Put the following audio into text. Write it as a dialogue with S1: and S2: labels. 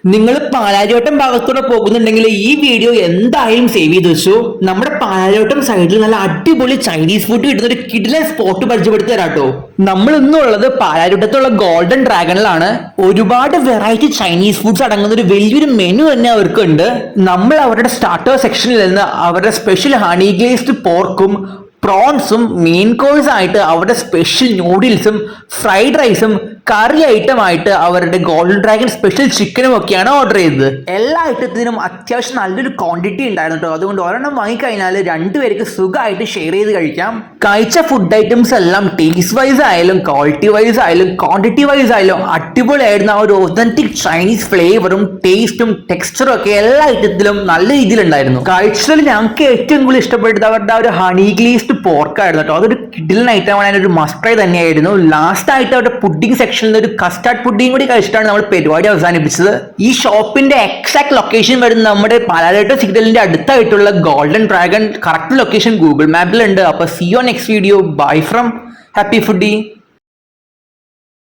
S1: നിങ്ങൾ പാലാരിവട്ടം ഭാഗത്തൂടെ പോകുന്നുണ്ടെങ്കിൽ ഈ വീഡിയോ എന്തായാലും സേവ് ചെയ്ത് വെച്ചു. നമ്മുടെ പാലാരിവട്ടം സൈഡിൽ നല്ല അടിപൊളി ചൈനീസ് ഫുഡ് കിട്ടുന്ന ഒരു കിടിലൻ സ്പോട്ട് പരിചയപ്പെടുത്തി തരാട്ടോ. നമ്മൾ ഇന്നുള്ളത് പാലാരിവട്ടത്തുള്ള ഗോൾഡൻ ഡ്രാഗണിലാണ്. ഒരുപാട് വെറൈറ്റി ചൈനീസ് ഫുഡ്സ് അടങ്ങുന്ന ഒരു വലിയൊരു മെനു തന്നെ അവർക്കുണ്ട്. നമ്മൾ അവരുടെ സ്റ്റാർട്ടർ സെക്ഷനിൽ നിന്ന് അവരുടെ സ്പെഷ്യൽ ഹണി ഗ്ലേസ്ഡ് പോർക്കും പ്രോൺസും മെയിൻ കോഴ്സ് ആയിട്ട് അവരുടെ സ്പെഷ്യൽ നൂഡിൽസും ഫ്രൈഡ് റൈസും കറി ഐറ്റം ആയിട്ട് അവരുടെ ഗോൾഡൻ ഡ്രാഗൺ സ്പെഷ്യൽ ചിക്കനും ഒക്കെയാണ് ഓർഡർ ചെയ്തത്. എല്ലാ ഐറ്റത്തിനും അത്യാവശ്യം നല്ലൊരു ക്വാണ്ടിറ്റി ഉണ്ടായിരുന്നു കേട്ടോ. അതുകൊണ്ട് ഒരെണ്ണം വാങ്ങിക്കഴിഞ്ഞാൽ രണ്ടുപേർക്ക് സുഖമായിട്ട് ഷെയർ ചെയ്ത് കഴിക്കാം. കഴിച്ച ഫുഡ് ഐറ്റംസ് എല്ലാം ടേസ്റ്റ് വൈസ് ആയാലും ക്വാളിറ്റി വൈസ് ആയാലും ക്വാണ്ടിറ്റി വൈസ് ആയാലും അടിപൊളിയായിരുന്നു. ആ ഒരു ഒതന്റിക് ചൈനീസ് ഫ്ലേവറും ടേസ്റ്റും ടെക്സ്ചറും ഒക്കെ എല്ലാ ഐറ്റത്തിലും നല്ല രീതിയിലുണ്ടായിരുന്നു. കഴിച്ചതിൽ ഞങ്ങൾക്ക് ഏറ്റവും കൂടുതൽ ഇഷ്ടപ്പെട്ടത് അവരുടെ ഒരു ഹണി ഗ്ലേസ്ഡ് പോർക്കായിരുന്നു കേട്ടോ. അതൊരു കിഡിലൻ ഐറ്റമാണ്, അതിനൊരു മസ്റ്റ് ട്രൈ തന്നെയായിരുന്നു. ലാസ്റ്റ് ആയിട്ട് അവരുടെ പുഡിംഗ് സെക്ഷനിൽ ഒരു കസ്റ്റാർഡ് പുഡിംഗ് കൂടി കഴിച്ചിട്ടാണ് നമ്മൾ പരിപാടി അവസാനിപ്പിച്ചത്. ഈ ഷോപ്പിന്റെ എക്സാക്ട് ലൊക്കേഷൻ വരുന്നത് നമ്മുടെ പാലാരിവട്ടം സിഗ്നലിന്റെ അടുത്തായിട്ടുള്ള Golden Dragon. Correct location Google മാപ്പിലുണ്ട്. അപ്പൊ see you next video. Bye from Happy foodie.